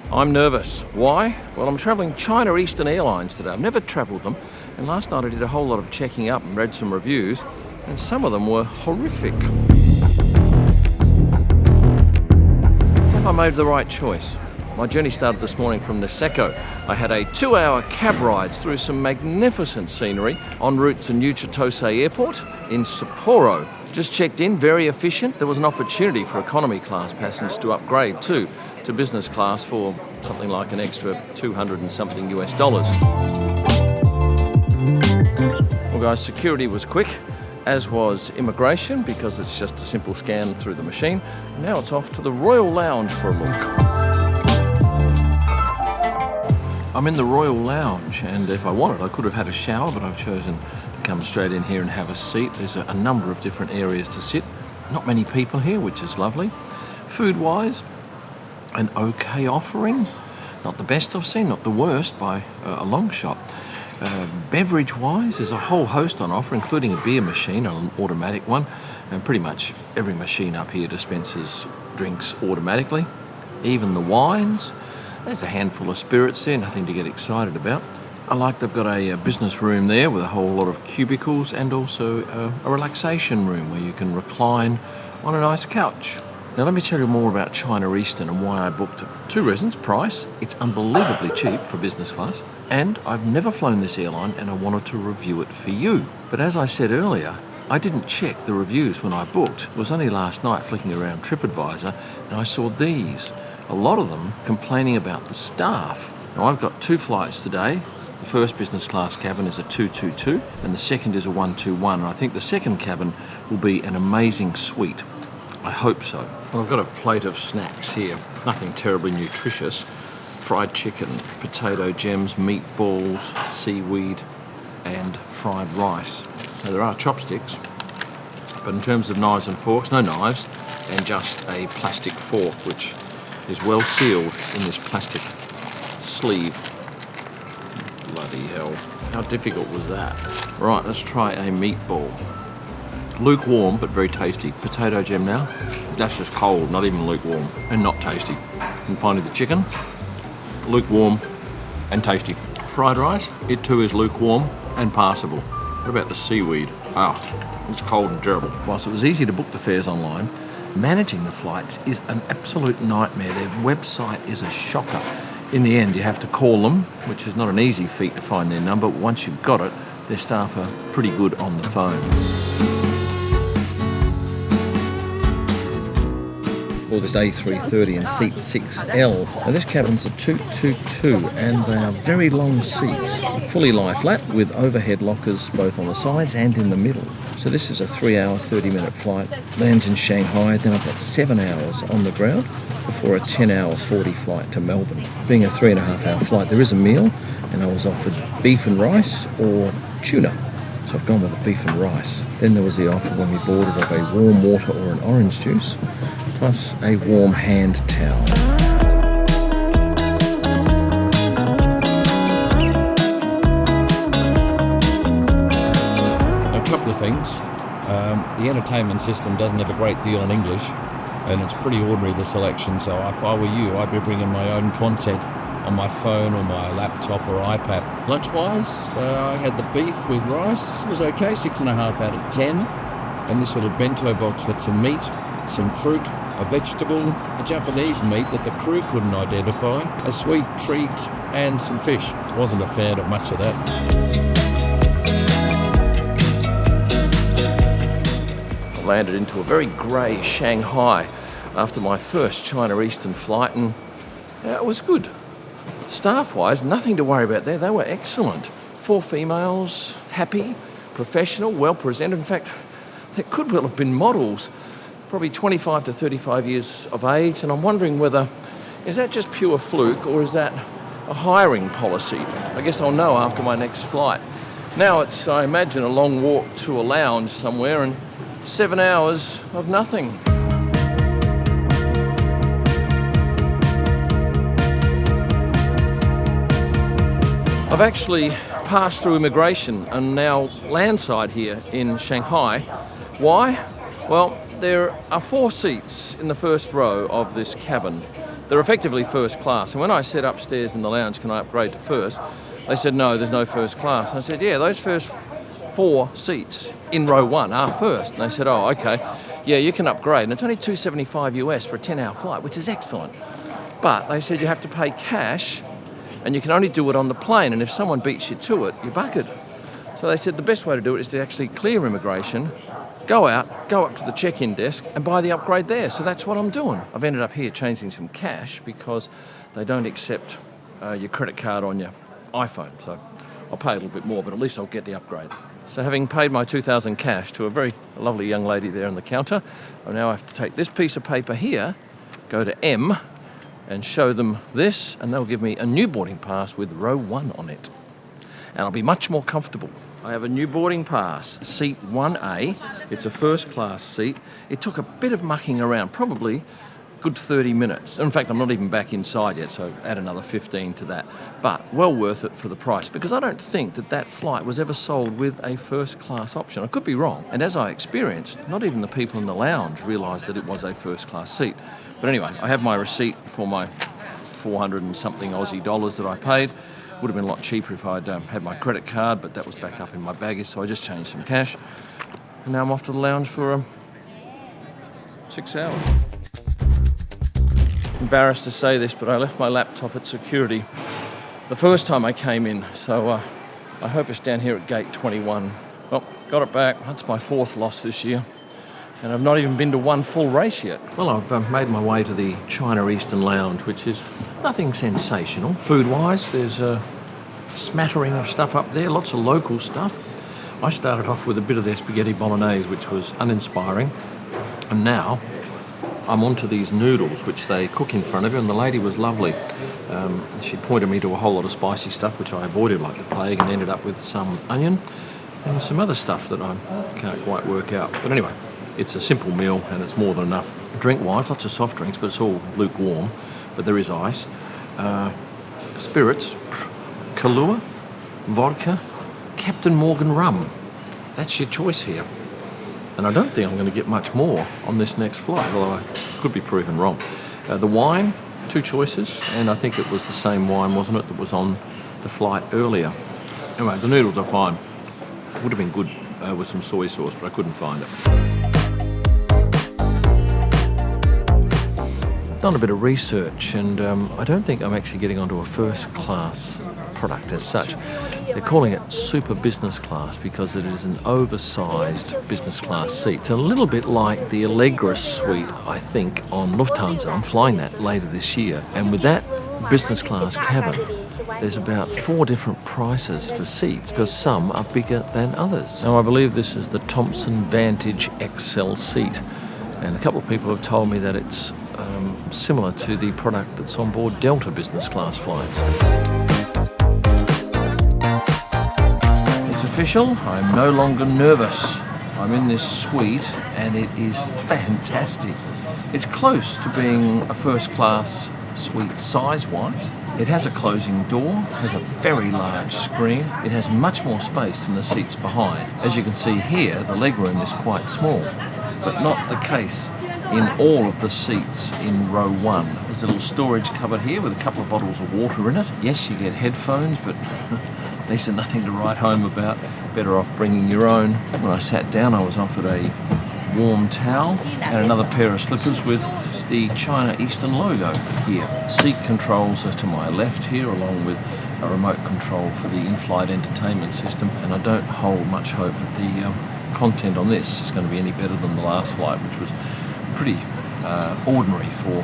I'm nervous. Why? Well, I'm travelling China Eastern Airlines today. I've never travelled them, and last night I did a whole lot of checking up and read some reviews, and some of them were horrific. Have I made the right choice? My journey started this morning from Niseko. I had a 2-hour cab ride through some magnificent scenery en route to New Chitose Airport in Sapporo. Just checked in, very efficient. There was an opportunity for economy class passengers to upgrade too, to business class for something like an extra 200 and something US dollars. Well guys, security was quick, as was immigration, because it's just a simple scan through the machine. Now it's off to the Royal Lounge for a look. I'm in the Royal Lounge, and if I wanted I could have had a shower, but I've chosen to come straight in here and have a seat. There's a number of different areas to sit. Not many people here, which is lovely. Food-wise, an okay offering, not the best I've seen, not the worst by a long shot. Beverage-wise, there's a whole host on offer, including a beer machine, an automatic one, and pretty much every machine up here dispenses drinks automatically. Even the wines, there's a handful of spirits there, nothing to get excited about. I like they've got a business room there with a whole lot of cubicles, and also a relaxation room where you can recline on a nice couch. Now let me tell you more about China Eastern and why I booked it. 2 reasons: price, it's unbelievably cheap for business class, and I've never flown this airline and I wanted to review it for you. But as I said earlier, I didn't check the reviews when I booked. It was only last night flicking around TripAdvisor and I saw these. A lot of them complaining about the staff. Now I've got 2 flights today. The first business class cabin is a 222 and the second is a 121. And I think the second cabin will be an amazing suite. I hope so. Well, I've got a plate of snacks here, nothing terribly nutritious. Fried chicken, potato gems, meatballs, seaweed, and fried rice. Now there are chopsticks, but in terms of knives and forks, no knives, and just a plastic fork, which is well sealed in this plastic sleeve. Bloody hell, how difficult was that? Right, let's try a meatball. Lukewarm, but very tasty. Potato gem now. That's just cold, not even lukewarm, and not tasty. And finally the chicken. Lukewarm and tasty. Fried rice, it too is lukewarm and passable. What about the seaweed? It's cold and terrible. Whilst it was easy to book the fares online, managing the flights is an absolute nightmare. Their website is a shocker. In the end, you have to call them, which is not an easy feat to find their number. Once you've got it, their staff are pretty good on the phone. Well, this A330 and seat 6L. Now this cabin's a 222 and they are very long seats, fully lie flat with overhead lockers both on the sides and in the middle. So this is a 3-hour, 30-minute flight. Lands in Shanghai, then I've got 7 hours on the ground before a 10-hour, 40 flight to Melbourne. Being a 3.5-hour flight, there is a meal, and I was offered beef and rice or tuna. So I've gone with the beef and rice. Then there was the offer when we boarded of a warm water or an orange juice, plus a warm hand towel. A couple of things. The entertainment system doesn't have a great deal in English, and it's pretty ordinary, the selection, so if I were you, I'd be bringing my own content on my phone or my laptop or iPad. Lunch-wise, I had the beef with rice. It was okay, 6.5 out of 10. And this little bento box had some meat, some fruit, a vegetable, a Japanese meat that the crew couldn't identify, a sweet treat, and some fish. Wasn't a fan of much of that. I landed into a very grey Shanghai after my first China Eastern flight, and it was good. Staff-wise, nothing to worry about there. They were excellent. 4 females, happy, professional, well presented. In fact, they could well have been models, probably 25 to 35 years of age, and I'm wondering whether, is that just pure fluke or is that a hiring policy? I guess I'll know after my next flight. Now it's, I imagine, a long walk to a lounge somewhere and 7 hours of nothing. I've actually passed through immigration and now landside here in Shanghai. Why? Well, there are 4 seats in the first row of this cabin. They're effectively first class. And when I said upstairs in the lounge, can I upgrade to first? They said, no, there's no first class. I said, yeah, those first 4 seats in row 1 are first. And they said, oh, okay, yeah, you can upgrade. And it's only $275 US for a 10-hour flight, which is excellent. But they said you have to pay cash and you can only do it on the plane. And if someone beats you to it, you're buggered. So they said the best way to do it is to actually clear immigration, go out, go up to the check-in desk and buy the upgrade there. So that's what I'm doing. I've ended up here changing some cash because they don't accept your credit card on your iPhone. So I'll pay a little bit more, but at least I'll get the upgrade. So having paid my $2,000 cash to a very lovely young lady there on the counter, I now have to take this piece of paper here, go to M, and show them this, and they'll give me a new boarding pass with row 1 on it. And I'll be much more comfortable. I have a new boarding pass, seat 1A. It's a first class seat. It took a bit of mucking around, probably good 30 minutes. In fact, I'm not even back inside yet, so add another 15 to that. But well worth it for the price, because I don't think that flight was ever sold with a first class option. I could be wrong. And as I experienced, not even the people in the lounge realised that it was a first class seat. But anyway, I have my receipt for my 400 and something Aussie dollars that I paid. Would have been a lot cheaper if I'd had my credit card, but that was back up in my baggage, so I just changed some cash. And now I'm off to the lounge for 6 hours. Embarrassed to say this, but I left my laptop at security the first time I came in, so I hope it's down here at gate 21. Well, got it back. That's my 4th loss this year, and I've not even been to one full race yet. Well, I've made my way to the China Eastern Lounge, which is nothing sensational. Food-wise, there's a smattering of stuff up there, lots of local stuff. I started off with a bit of their spaghetti bolognese, which was uninspiring, and now I'm onto these noodles, which they cook in front of you, and the lady was lovely. She pointed me to a whole lot of spicy stuff, which I avoided like the plague, and ended up with some onion and some other stuff that I can't quite work out. But anyway, it's a simple meal, and it's more than enough. Drink-wise, lots of soft drinks, but it's all lukewarm, but there is ice. Spirits, Kahlua, vodka, Captain Morgan rum. That's your choice here. And I don't think I'm going to get much more on this next flight, although I could be proven wrong. The wine, 2 choices, and I think it was the same wine, wasn't it, that was on the flight earlier. Anyway, the noodles are fine. Would have been good with some soy sauce, but I couldn't find it. Done a bit of research, and I don't think I'm actually getting onto a first class product as such. They're calling it super business class because it is an oversized business class seat. It's a little bit like the Allegra suite, I think, on Lufthansa. I'm flying that later this year, and with that business class cabin, there's about 4 different prices for seats because some are bigger than others. Now, I believe this is the Thompson Vantage XL seat, and a couple of people have told me that it's similar to the product that's on board Delta business class flights. It's official, I'm no longer nervous. I'm in this suite and it is fantastic. It's close to being a first class suite size-wise. It has a closing door, has a very large screen. It has much more space than the seats behind. As you can see here, the legroom is quite small, but not the case in all of the seats in row 1. There's a little storage cupboard here with a couple of bottles of water in it. Yes, you get headphones, but these are nothing to write home about. Better off bringing your own. When I sat down, I was offered a warm towel and another pair of slippers with the China Eastern logo here. Seat controls are to my left here, along with a remote control for the in-flight entertainment system, and I don't hold much hope that the content on this is going to be any better than the last flight, which was pretty ordinary for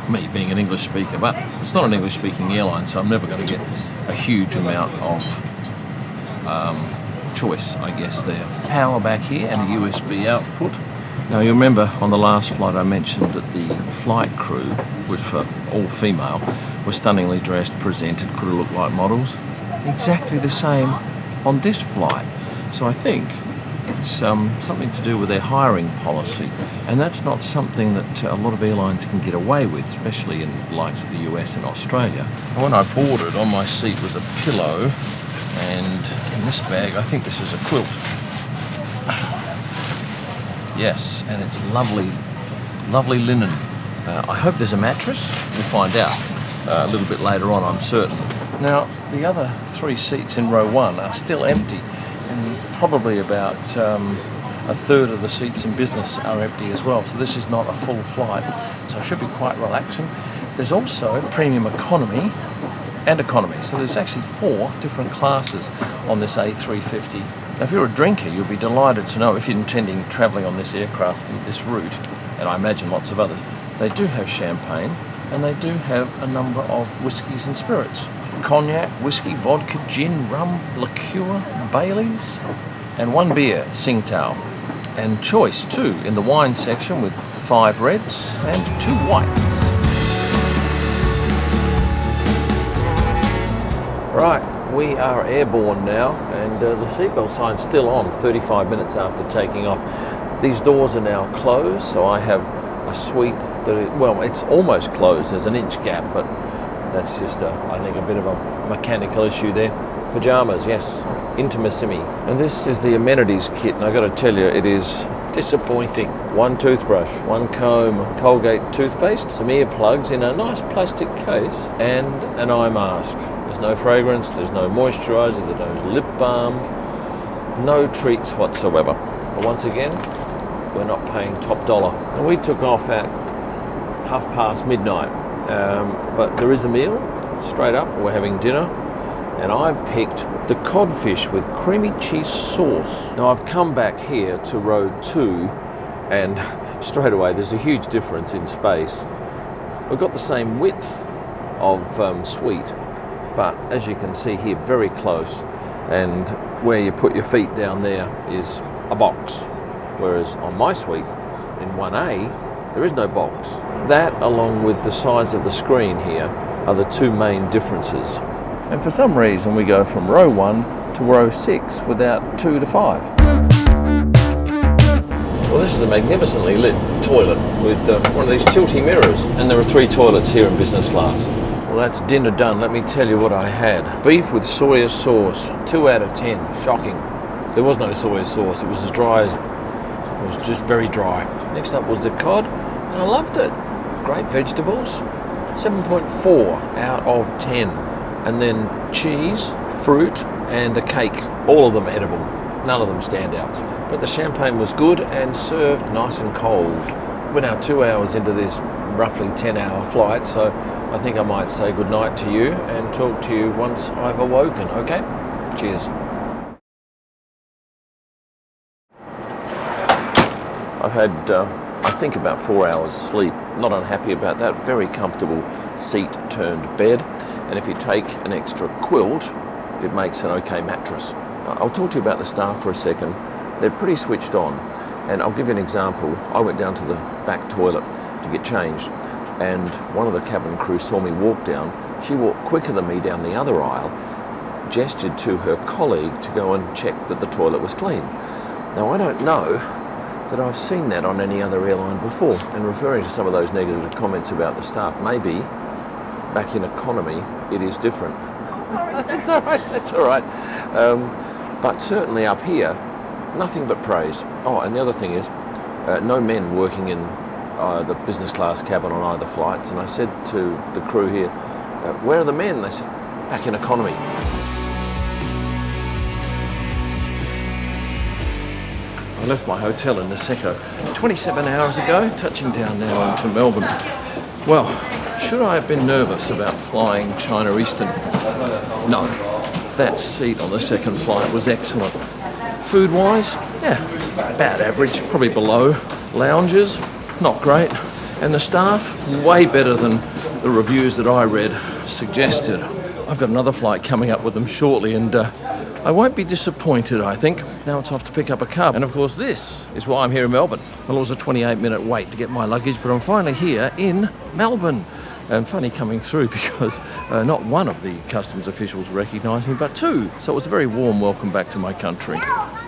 me being an English speaker, but it's not an English speaking airline, so I'm never going to get a huge amount of choice, I guess, there. Power back here and a USB output. Now, you remember on the last flight I mentioned that the flight crew, which for all female, were stunningly dressed, presented, could have looked like models. Exactly the same on this flight. So I think it's something to do with their hiring policy, and that's not something that a lot of airlines can get away with, especially in the likes of the US and Australia. When I boarded, on my seat was a pillow, and in this bag, I think this is a quilt. Yes, and it's lovely, lovely linen. I hope there's a mattress. We'll find out a little bit later on, I'm certain. Now, the other 3 seats in row 1 are still empty, and probably about a third of the seats in business are empty as well. So this is not a full flight, so it should be quite relaxing. There's also premium economy and economy. So there's actually 4 different classes on this A350. Now, if you're a drinker, you'll be delighted to know, if you're intending travelling on this aircraft in this route, and I imagine lots of others, they do have champagne and they do have a number of whiskies and spirits. Cognac, whiskey, vodka, gin, rum, liqueur, Baileys, and 1 beer, Tsingtao. And choice too in the wine section with 5 reds and 2 whites. Right, we are airborne now, and the seatbelt sign's still on 35 minutes after taking off. These doors are now closed, so I have a suite that, well, it's almost closed. There's an inch gap, but that's just, I think, a bit of a mechanical issue there. Pyjamas, yes, intimissimi. And this is the amenities kit, and I've got to tell you, it is disappointing. 1 toothbrush, 1 comb, Colgate toothpaste, some earplugs in a nice plastic case, and an eye mask. There's no fragrance, there's no moisturiser, there's no lip balm, no treats whatsoever. But once again, we're not paying top dollar. And we took off at midnight, but there is a meal, straight up, we're having dinner, and I've picked the codfish with creamy cheese sauce. Now I've come back here to row 2, and straight away there's a huge difference in space. We've got the same width of suite, but as you can see here, very close, and where you put your feet down there is a box, whereas on my suite in 1A there is no box. That, along with the size of the screen here, are the 2 main differences. And for some reason we go from row 1 to row 6 without 2 to 5. Well, this is a magnificently lit toilet with one of these tilty mirrors, and there are 3 toilets here in business class. Well, that's dinner done. Let me tell you what I had. Beef with soya sauce, 2 out of 10. Shocking. There was no soya sauce. It was as dry as, it was just very dry. Next up was the cod, and I loved it. Great vegetables, 7.4 out of 10. And then cheese, fruit, and a cake. All of them edible. None of them standouts. But the champagne was good and served nice and cold. We're now 2 hours into this roughly 10-hour flight, so I think I might say goodnight to you and talk to you once I've awoken, okay? Cheers. I've had, I think, about 4 hours sleep. Not unhappy about that. Very comfortable seat-turned bed. And if you take an extra quilt, it makes an okay mattress. I'll talk to you about the staff for a second. They're pretty switched on. And I'll give you an example. I went down to the back toilet to get changed, and one of the cabin crew saw me walk down. She walked quicker than me down the other aisle, gestured to her colleague to go and check that the toilet was clean. Now, I don't know that I've seen that on any other airline before, and referring to some of those negative comments about the staff, maybe back in economy it is different. That's all right, that's all right. But certainly up here, nothing but praise. Oh, and the other thing is, no men working in the business class cabin on either flights. And I said to the crew here, where are the men? They said, back in economy. I left my hotel in Niseko 27 hours ago, touching down now into Melbourne. Well, should I have been nervous about flying China Eastern? No. That seat on the second flight was excellent. Food-wise, yeah, about average, probably below. Lounges, not great. And the staff, way better than the reviews that I read suggested. I've got another flight coming up with them shortly, and I won't be disappointed, I think. Now it's off to pick up a cab. And of course, this is why I'm here in Melbourne. Well, it was a 28-minute wait to get my luggage, but I'm finally here in Melbourne. And funny coming through because not one of the customs officials recognised me, but 2. So it was a very warm welcome back to my country.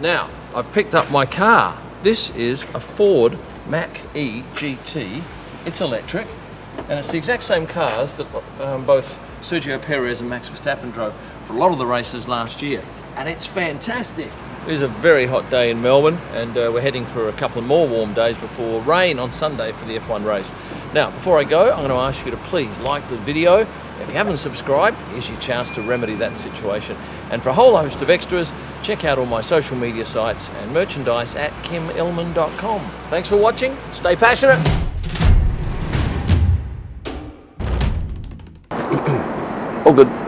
Now, I've picked up my car. This is a Ford Mach-E GT. It's electric, and it's the exact same cars that both Sergio Perez and Max Verstappen drove for a lot of the races last year. And it's fantastic. It is a very hot day in Melbourne, and we're heading for a couple of more warm days before rain on Sunday for the F1 race. Now, before I go, I'm going to ask you to please like the video. If you haven't subscribed, here's your chance to remedy that situation. And for a whole host of extras, check out all my social media sites and merchandise at kimillman.com. Thanks for watching. Stay passionate. All good.